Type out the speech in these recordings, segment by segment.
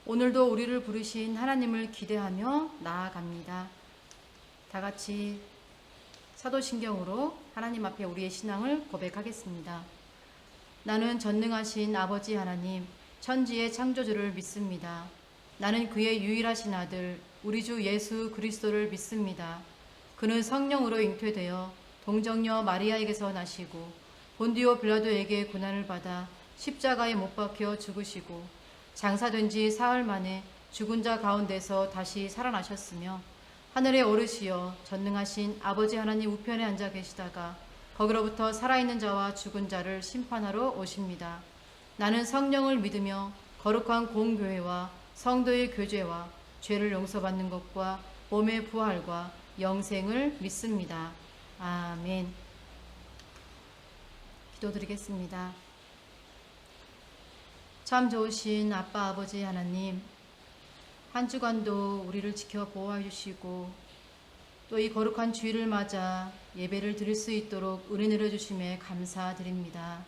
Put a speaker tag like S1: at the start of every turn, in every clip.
S1: 오늘도 우리를 부르신 하나님을 기대하며 나아갑니다. 다 같이 사도신경으로 하나님 앞에 우리의 신앙을 고백하겠습니다. 나는 전능하신 아버지 하나님, 천지의 창조주를 믿습니다. 나는 그의 유일하신 아들, 우리 주 예수 그리스도를 믿습니다. 그는 성령으로 잉태되어 동정녀 마리아에게서 나시고 본디오 빌라도에게 고난을 받아 십자가에 못 박혀 죽으시고 장사된 지 사흘 만에 죽은 자 가운데서 다시 살아나셨으며 하늘에 오르시어 전능하신 아버지 하나님 우편에 앉아 계시다가 거기로부터 살아있는 자와 죽은 자를 심판하러 오십니다. 나는 성령을 믿으며 거룩한 공교회와 성도의 교제와 죄를 용서받는 것과 몸의 부활과 영생을 믿습니다. 아멘. 기도드리겠습니다. 참 좋으신 아빠 아버지 하나님, 한 주간도 우리를 지켜 보호해 주시고 또 이 거룩한 주일을 맞아 예배를 드릴 수 있도록 은혜 내려주심에 감사드립니다.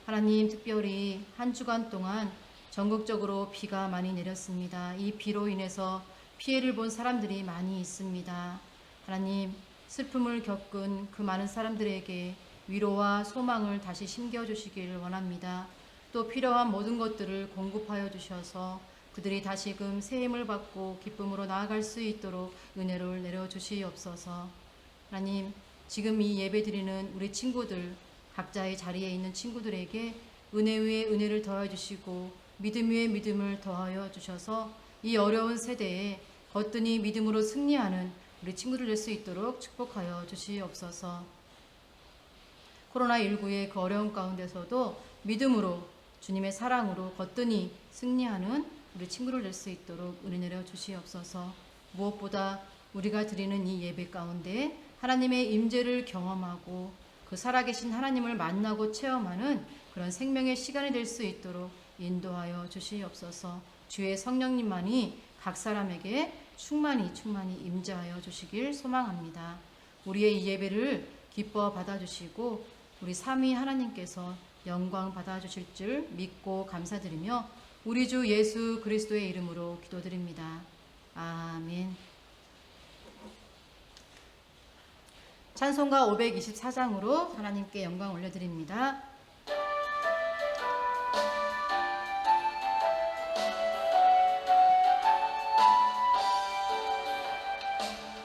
S1: 하나님, 특별히 한 주간 동안 전국적으로 비가 많이 내렸습니다. 이 비로 인해서 피해를 본 사람들이 많이 있습니다. 하나님, 슬픔을 겪은 그 많은 사람들에게 위로와 소망을 다시 심겨주시길 원합니다. 또 필요한 모든 것들을 공급하여 주셔서 그들이 다시금 새 힘을 받고 기쁨으로 나아갈 수 있도록 은혜를 내려주시옵소서. 하나님, 지금 이 예배 드리는 우리 친구들, 각자의 자리에 있는 친구들에게 은혜 위에 은혜를 더해 주시고 믿음 위에 믿음을 더하여 주셔서 이 어려운 세대에 거뜬히 믿음으로 승리하는 우리 친구들 될 수 있도록 축복하여 주시옵소서. 코로나19의 그 어려운 가운데서도 믿음으로 주님의 사랑으로 거뜬히 승리하는 우리 친구를 될 수 있도록 은혜 내려 주시옵소서. 무엇보다 우리가 드리는 이 예배 가운데 하나님의 임재를 경험하고 그 살아계신 하나님을 만나고 체험하는 그런 생명의 시간이 될 수 있도록 인도하여 주시옵소서. 주의 성령님만이 각 사람에게 충만히 임재하여 주시길 소망합니다. 우리의 이 예배를 기뻐 받아주시고 우리 삼위 하나님께서 영광 받아주실 줄 믿고 감사드리며 우리 주 예수 그리스도의 이름으로 기도드립니다. 아멘. 찬송가 524장으로 하나님께 영광 올려드립니다.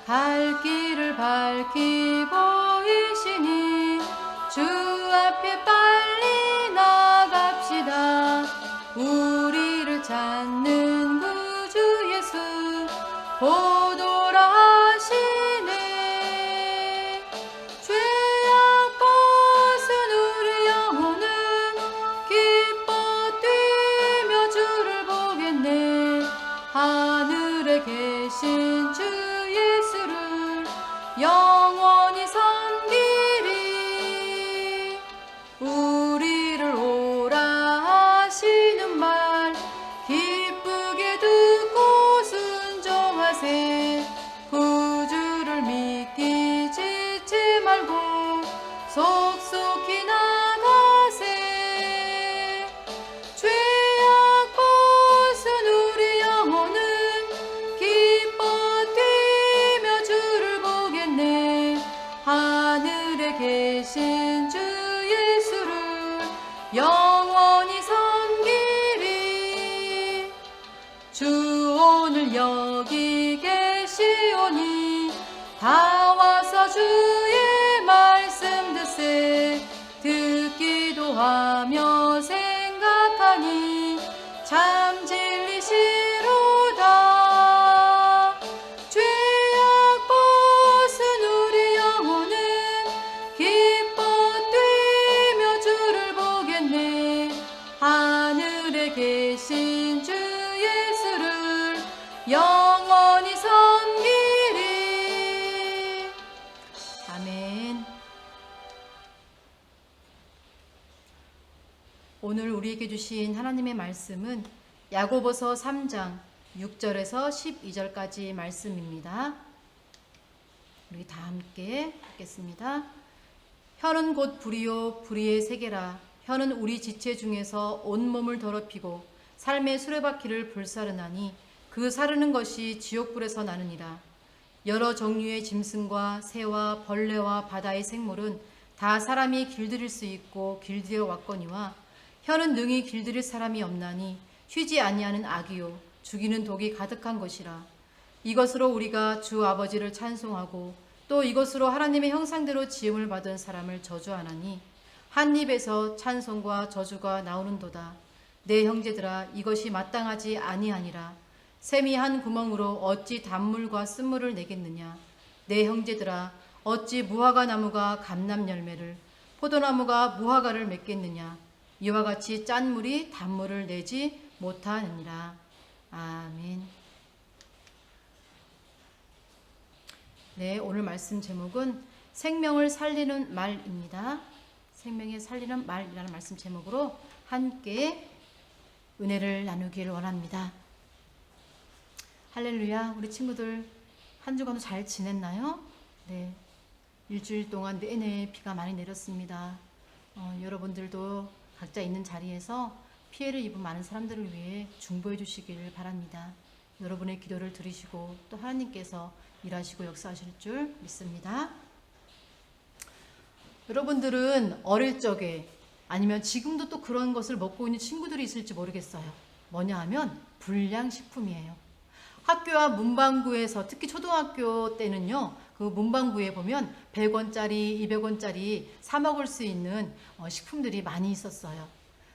S1: 갈 길을 밝히 보이시니 주 앞에 빨리 나갑시다. 우리를 찾는 구주 예수 곧 오라 하시네. 죄악 벗은 우리 영혼은 기뻐 뛰며 주를 보겠네. 하늘에 계신 주 예수를 영원히 섬기리. 우리를 오라 하시는 말 기쁘게 듣고 순종하세. 구주를 믿기 지치 말고 속속히 나가세. 죄악 벗은 우리 영혼은 기뻐 뛰며 주를 보겠네. 하늘에 계신 주 예수를 영원히 섬기리. 주 오늘 여기 계시오니 다 와서 주의 말씀 듣세. 듣기도 하며 생각하니 참 진리시로다. 죄악 벗은 우리 영혼은 기뻐 뛰며 주를 보겠네. 하늘에 계신 주 예수를 영원히 섬기리. 아멘. 오늘 우리에게 주신 하나님의 말씀은 야고보서 3장 6절에서 12절까지 말씀입니다. 우리 다 함께 읽겠습니다. 혀는 곧 불이요 불의의 세계라. 혀는 우리 지체 중에서 온몸을 더럽히고 삶의 수레바퀴를 불사르나니 그 사르는 것이 지옥불에서 나느니라. 여러 종류의 짐승과 새와 벌레와 바다의 생물은 다 사람이 길들일 수 있고 길들여 왔거니와 혀는 능히 길들일 사람이 없나니 쉬지 아니하는 악이요 죽이는 독이 가득한 것이라. 이것으로 우리가 주 아버지를 찬송하고 또 이것으로 하나님의 형상대로 지음을 받은 사람을 저주하나니 한 입에서 찬송과 저주가 나오는도다. 내 형제들아, 이것이 마땅하지 아니하니라. 샘이 한 구멍으로 어찌 단물과 쓴물을 내겠느냐. 내 형제들아, 어찌 무화과 나무가 감람 열매를, 포도나무가 무화과를 맺겠느냐. 이와 같이 짠 물이 단물을 내지 못하느니라. 아멘. 네, 오늘 말씀 제목은 생명을 살리는 말입니다. 생명을 살리는 말이라는 말씀 제목으로 함께 은혜를 나누기를 원합니다. 할렐루야. 우리 친구들 한 주간도 잘 지냈나요? 네, 일주일 동안 내내 비가 많이 내렸습니다. 여러분들도 각자 있는 자리에서 피해를 입은 많은 사람들을 위해 중보해 주시길 바랍니다. 여러분의 기도를 들으시고 또 하나님께서 일하시고 역사하실 줄 믿습니다. 여러분들은 어릴 적에 아니면 지금도 또 그런 것을 먹고 있는 친구들이 있을지 모르겠어요. 뭐냐 하면 불량식품이에요. 학교와 문방구에서 특히 초등학교 때는요, 그 문방구에 보면 100원짜리, 200원짜리 사 먹을 수 있는 식품들이 많이 있었어요.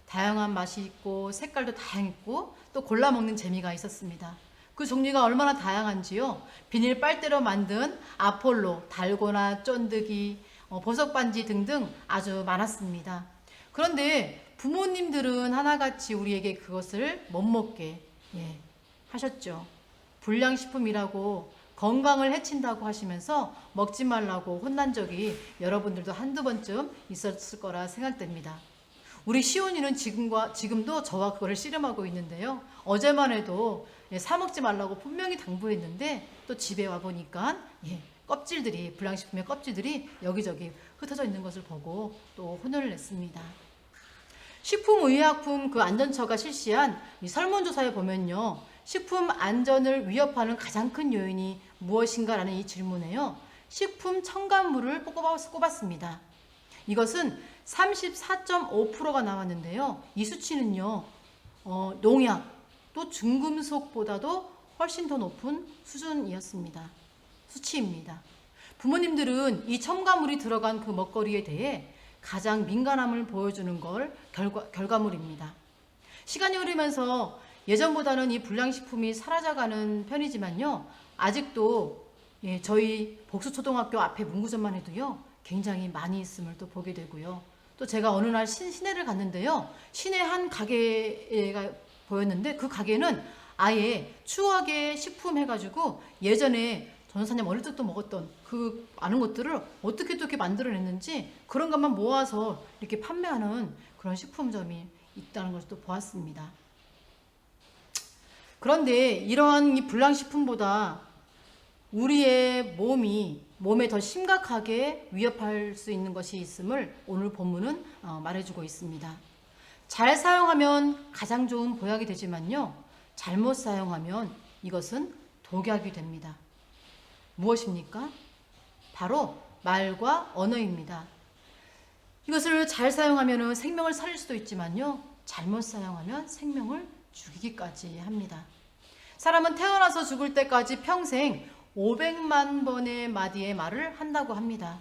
S1: 다양한 맛이 있고 색깔도 다양했고 또 골라 먹는 재미가 있었습니다. 그 종류가 얼마나 다양한지요. 비닐 빨대로 만든 아폴로, 달고나, 쫀득이, 보석 반지 등등 아주 많았습니다. 그런데 부모님들은 하나같이 우리에게 그것을 못 먹게 하셨죠. 불량식품이라고 건강을 해친다고 하시면서 먹지 말라고 혼난 적이 여러분들도 한두 번쯤 있었을 거라 생각됩니다. 우리 시온이는 지금도 저와 그거를 씨름하고 있는데요. 어제만 해도 사 먹지 말라고 분명히 당부했는데 또 집에 와 보니까 껍질들이, 불량식품의 껍질들이 여기저기 흩어져 있는 것을 보고 또 혼혈을 냈습니다. 식품의약품 그 안전처가 실시한 이 설문조사에 보면요, 식품 안전을 위협하는 가장 큰 요인이 무엇인가라는 이 질문에요, 식품 첨가물을 꼽았습니다. 이것은 34.5%가 나왔는데요. 이 수치는요, 농약 또 중금속보다도 훨씬 더 높은 수준이었습니다. 수치입니다. 부모님들은 이 첨가물이 들어간 그 먹거리에 대해 가장 민감함을 보여주는 걸 결과물입니다. 시간이 흐르면서 예전보다는 이 불량식품이 사라져가는 편이지만요, 아직도 저희 복수초등학교 앞에 문구점만 해도요, 굉장히 많이 있음을 또 보게 되고요. 또 제가 어느 날 시내를 갔는데요, 시내 한 가게가 보였는데 그 가게는 아예 추억의 식품 해가지고 예전에 전도사님 어릴 적도 먹었던 그 아는 것들을 어떻게 또 이렇게 만들어냈는지 그런 것만 모아서 이렇게 판매하는 그런 식품점이 있다는 것을 또 보았습니다. 그런데 이러한 이 불량식품보다 우리의 몸에 더 심각하게 위협할 수 있는 것이 있음을 오늘 본문은 말해주고 있습니다. 잘 사용하면 가장 좋은 보약이 되지만요, 잘못 사용하면 이것은 독약이 됩니다. 무엇입니까? 바로 말과 언어입니다. 이것을 잘 사용하면 생명을 살릴 수도 있지만요, 잘못 사용하면 생명을 죽이기까지 합니다. 사람은 태어나서 죽을 때까지 평생 500만 번의 마디의 말을 한다고 합니다.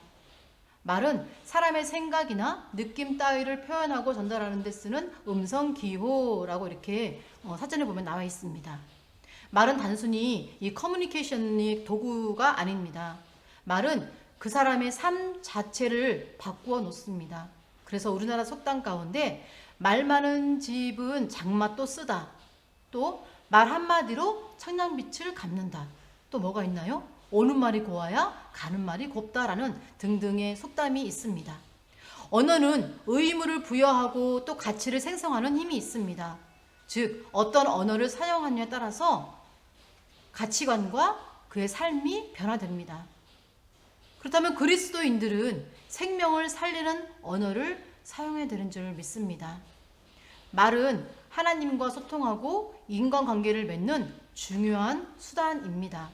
S1: 말은 사람의 생각이나 느낌 따위를 표현하고 전달하는 데 쓰는 음성기호라고 이렇게 사전에 보면 나와 있습니다. 말은 단순히 이 커뮤니케이션의 도구가 아닙니다. 말은 그 사람의 삶 자체를 바꾸어 놓습니다. 그래서 우리나라 속담 가운데 말 많은 집은 장맛도 쓰다, 또 말 한마디로 청량빛을 갚는다, 또 뭐가 있나요? 오는 말이 고와야 가는 말이 곱다라는 등등의 속담이 있습니다. 언어는 의무를 부여하고 또 가치를 생성하는 힘이 있습니다. 즉 어떤 언어를 사용하느냐에 따라서 가치관과 그의 삶이 변화됩니다. 그렇다면 그리스도인들은 생명을 살리는 언어를 사용해야 되는 줄 믿습니다. 말은 하나님과 소통하고 인간관계를 맺는 중요한 수단입니다.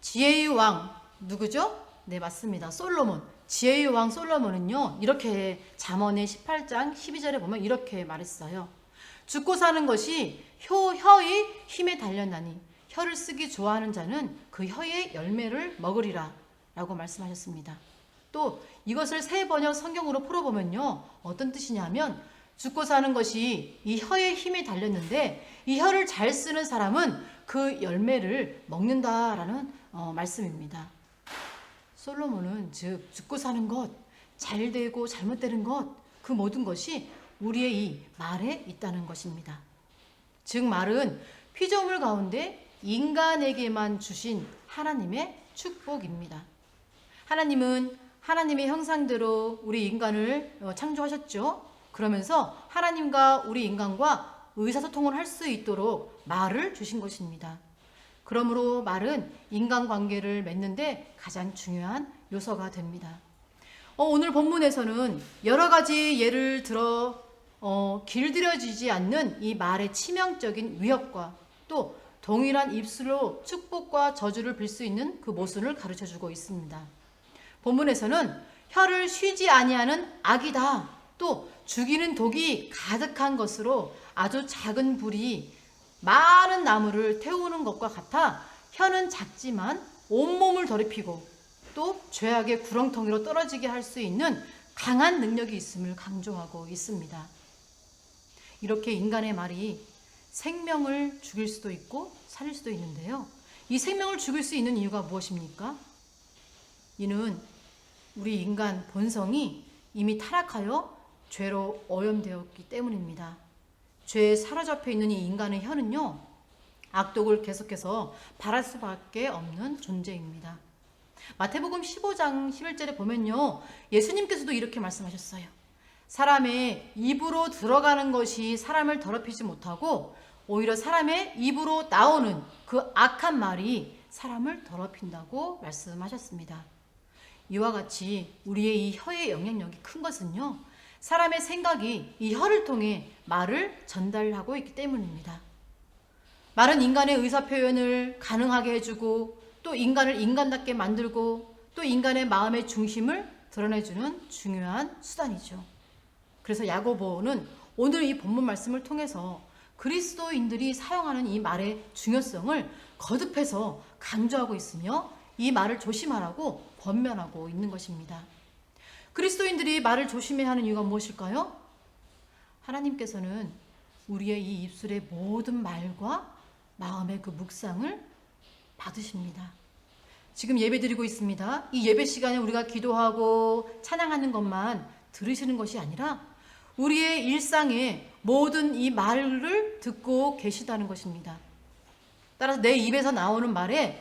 S1: 지혜의 왕 누구죠? 네, 맞습니다. 솔로몬. 지혜의 왕 솔로몬은요, 이렇게 잠언의 18장 12절에 보면 이렇게 말했어요. 죽고 사는 것이 혀의 힘에 달렸나니 혀를 쓰기 좋아하는 자는 그 혀의 열매를 먹으리라 라고 말씀하셨습니다. 또 이것을 새 번역 성경으로 풀어보면요, 어떤 뜻이냐면 죽고 사는 것이 이 혀의 힘에 달렸는데 이 혀를 잘 쓰는 사람은 그 열매를 먹는다라는 말씀입니다. 솔로몬은 즉 죽고 사는 것, 잘 되고 잘못되는 것, 그 모든 것이 우리의 이 말에 있다는 것입니다. 즉 말은 피조물 가운데 인간에게만 주신 하나님의 축복입니다. 하나님은 하나님의 형상대로 우리 인간을 창조하셨죠. 그러면서 하나님과 우리 인간과 의사소통을 할 수 있도록 말을 주신 것입니다. 그러므로 말은 인간관계를 맺는데 가장 중요한 요소가 됩니다. 오늘 본문에서는 여러 가지 예를 들어 길들여지지 않는 이 말의 치명적인 위협과 또 동일한 입술로 축복과 저주를 빌 수 있는 그 모순을 가르쳐주고 있습니다. 본문에서는 혀를 쉬지 아니하는 악이다, 또 죽이는 독이 가득한 것으로 아주 작은 불이 많은 나무를 태우는 것과 같아 혀는 작지만 온몸을 더럽히고 또 죄악의 구렁텅이로 떨어지게 할 수 있는 강한 능력이 있음을 강조하고 있습니다. 이렇게 인간의 말이 생명을 죽일 수도 있고 살릴 수도 있는데요. 이 생명을 죽일 수 있는 이유가 무엇입니까? 이는 우리 인간 본성이 이미 타락하여 죄로 오염되었기 때문입니다. 죄에 사로잡혀 있는 이 인간의 혀는요, 악독을 계속해서 발할 수밖에 없는 존재입니다. 마태복음 15장 11절에 보면요, 예수님께서도 이렇게 말씀하셨어요. 사람의 입으로 들어가는 것이 사람을 더럽히지 못하고 오히려 사람의 입으로 나오는 그 악한 말이 사람을 더럽힌다고 말씀하셨습니다. 이와 같이 우리의 이 혀의 영향력이 큰 것은요, 사람의 생각이 이 혀를 통해 말을 전달하고 있기 때문입니다. 말은 인간의 의사표현을 가능하게 해주고 또 인간을 인간답게 만들고 또 인간의 마음의 중심을 드러내주는 중요한 수단이죠. 그래서 야고보는 오늘 이 본문 말씀을 통해서 그리스도인들이 사용하는 이 말의 중요성을 거듭해서 강조하고 있으며 이 말을 조심하라고 권면하고 있는 것입니다. 그리스도인들이 말을 조심해야 하는 이유가 무엇일까요? 하나님께서는 우리의 이 입술의 모든 말과 마음의 그 묵상을 받으십니다. 지금 예배 드리고 있습니다. 이 예배 시간에 우리가 기도하고 찬양하는 것만 들으시는 것이 아니라 우리의 일상의 모든 이 말을 듣고 계시다는 것입니다. 따라서 내 입에서 나오는 말이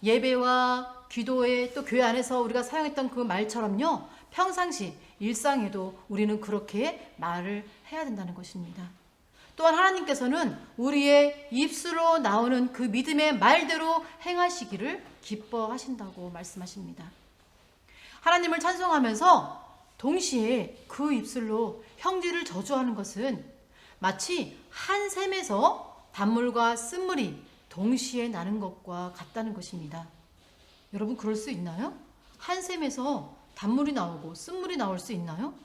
S1: 예배와 기도에 또 교회 안에서 우리가 사용했던 그 말처럼요, 평상시 일상에도 우리는 그렇게 말을 해야 된다는 것입니다. 또한 하나님께서는 우리의 입술로 나오는 그 믿음의 말대로 행하시기를 기뻐하신다고 말씀하십니다. 하나님을 찬송하면서 동시에 그 입술로 형제를 저주하는 것은 마치 한 샘에서 단물과 쓴물이 동시에 나는 것과 같다는 것입니다. 여러분, 그럴 수 있나요? 한 샘에서 단물이 나오고 쓴물이 나올 수 있나요?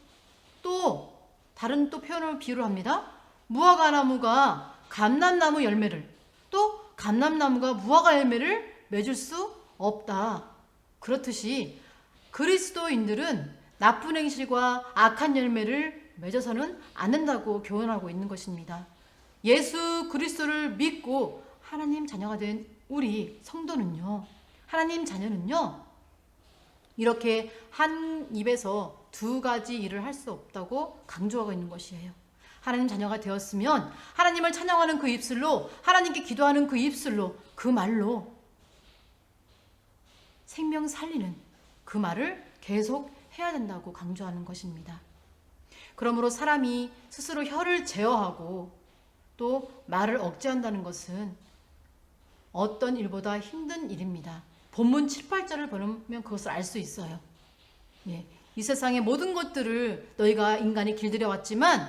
S1: 또 다른 표현을 비유를 합니다. 무화과나무가 감람나무 열매를, 또 감람나무가 무화과 열매를 맺을 수 없다. 그렇듯이 그리스도인들은 나쁜 행실과 악한 열매를 맺어서는 않는다고 교훈하고 있는 것입니다. 예수 그리스도를 믿고 하나님 자녀가 된 우리 성도는요, 하나님 자녀는요, 이렇게 한 입에서 두 가지 일을 할 수 없다고 강조하고 있는 것이에요. 하나님 자녀가 되었으면 하나님을 찬양하는 그 입술로, 하나님께 기도하는 그 입술로, 그 말로 생명 살리는 그 말을 계속 해야 된다고 강조하는 것입니다. 그러므로 사람이 스스로 혀를 제어하고 또 말을 억제한다는 것은 어떤 일보다 힘든 일입니다. 본문 7, 8절을 보면 그것을 알 수 있어요. 이 세상의 모든 것들을 너희가 인간이 길들여 왔지만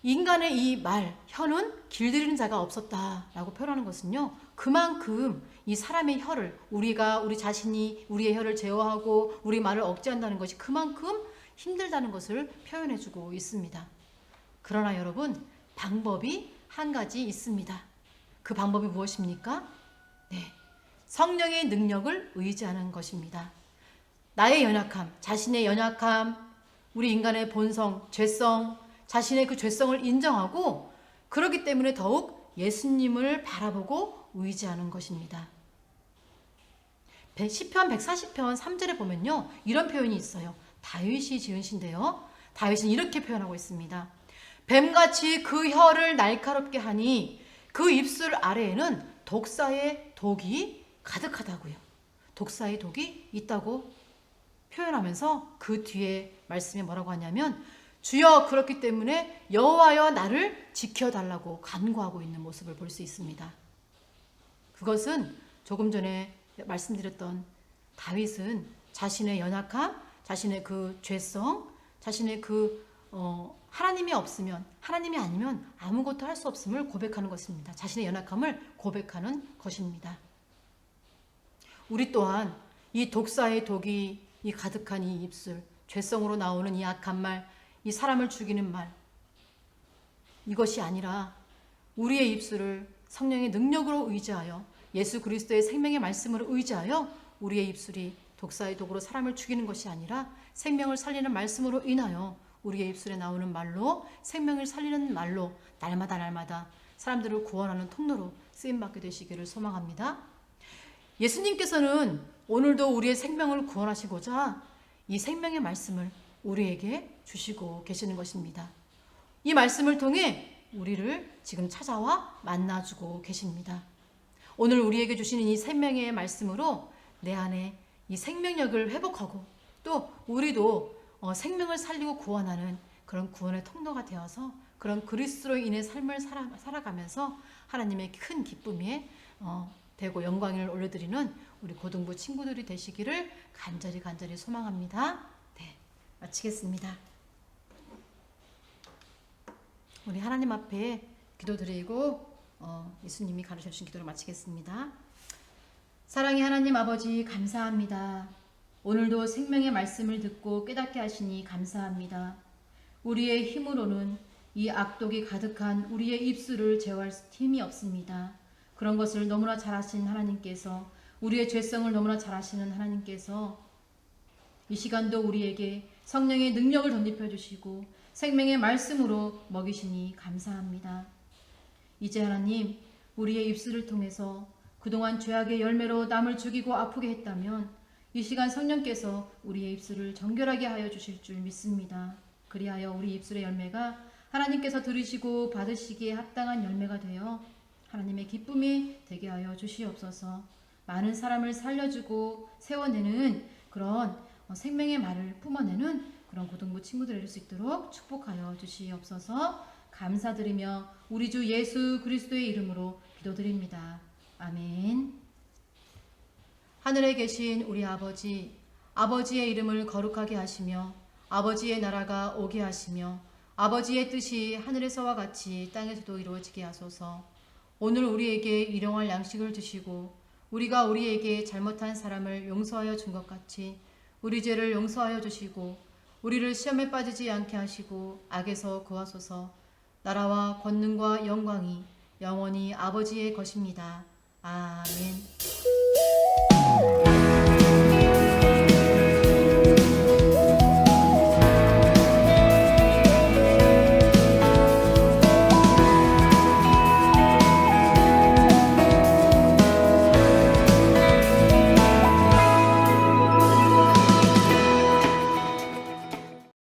S1: 인간의 이 말, 혀는 길들이는 자가 없었다라고 표현하는 것은요. 그만큼 이 사람의 혀를 우리 자신이 우리의 혀를 제어하고 우리 말을 억제한다는 것이 그만큼 힘들다는 것을 표현해주고 있습니다. 그러나 여러분, 방법이 한 가지 있습니다. 그 방법이 무엇입니까? 네, 성령의 능력을 의지하는 것입니다. 나의 연약함, 자신의 연약함, 우리 인간의 본성, 죄성, 자신의 그 죄성을 인정하고 그렇기 때문에 더욱 예수님을 바라보고 의지하는 것입니다. 시편 140편 3절에 보면요. 이런 표현이 있어요. 다윗이 지은 시인데요. 다윗은 이렇게 표현하고 있습니다. 뱀같이 그 혀를 날카롭게 하니 그 입술 아래에는 독사의 독이 가득하다고요. 독사의 독이 있다고 표현하면서 그 뒤에 말씀에 뭐라고 하냐면 주여 그렇기 때문에 여호와여 나를 지켜달라고 간구하고 있는 모습을 볼 수 있습니다. 그것은 조금 전에 말씀드렸던 다윗은 자신의 연약함, 자신의 그 죄성, 자신의 그 하나님이 없으면, 하나님이 아니면 아무것도 할 수 없음을 고백하는 것입니다. 자신의 연약함을 고백하는 것입니다. 우리 또한 이 독사의 독이 이 가득한 이 입술, 죄성으로 나오는 이 악한 말, 이 사람을 죽이는 말, 이것이 아니라 우리의 입술을 성령의 능력으로 의지하여 예수 그리스도의 생명의 말씀으로 의지하여 우리의 입술이 독사의 독으로 사람을 죽이는 것이 아니라 생명을 살리는 말씀으로 인하여 우리의 입술에 나오는 말로 생명을 살리는 말로 날마다 사람들을 구원하는 통로로 쓰임받게 되시기를 소망합니다. 예수님께서는 오늘도 우리의 생명을 구원하시고자 이 생명의 말씀을 우리에게 주시고 계시는 것입니다. 이 말씀을 통해 우리를 지금 찾아와 만나주고 계십니다. 오늘 우리에게 주시는 이 생명의 말씀으로 내 안에 이 생명력을 회복하고 또 우리도 생명을 살리고 구원하는 그런 구원의 통로가 되어서 그런 그리스도로 인해 삶을 살아가면서 하나님의 큰 기쁨에 되고 영광을 올려드리는 우리 고등부 친구들이 되시기를 간절히 소망합니다. 네, 마치겠습니다. 우리 하나님 앞에 기도드리고 예수님이 가르쳐 주신 기도를 마치겠습니다. 사랑의 하나님 아버지 감사합니다. 오늘도 생명의 말씀을 듣고 깨닫게 하시니 감사합니다. 우리의 힘으로는 이 악독이 가득한 우리의 입술을 제어할 힘이 없습니다. 그런 것을 너무나 잘 아신 하나님께서 우리의 죄성을 너무나 잘 아시는 하나님께서 이 시간도 우리에게 성령의 능력을 덧입혀 주시고 생명의 말씀으로 먹이시니 감사합니다. 이제 하나님 우리의 입술을 통해서 그동안 죄악의 열매로 남을 죽이고 아프게 했다면 이 시간 성령께서 우리의 입술을 정결하게 하여 주실 줄 믿습니다. 그리하여 우리 입술의 열매가 하나님께서 들으시고 받으시기에 합당한 열매가 되어 하나님의 기쁨이 되게 하여 주시옵소서. 많은 사람을 살려주고 세워내는 그런 생명의 말을 뿜어내는 그런 고등부 친구들이 될 수 있도록 축복하여 주시옵소서. 감사드리며 우리 주 예수 그리스도의 이름으로 기도드립니다. 아멘. 하늘에 계신 우리 아버지, 아버지의 이름을 거룩하게 하시며 아버지의 나라가 오게 하시며 아버지의 뜻이 하늘에서와 같이 땅에서도 이루어지게 하소서. 오늘 우리에게 일용할 양식을 주시고 우리가 우리에게 잘못한 사람을 용서하여 준 것 같이 우리 죄를 용서하여 주시고 우리를 시험에 빠지지 않게 하시고 악에서 구하소서. 나라와 권능과 영광이 영원히 아버지의 것입니다. 아멘.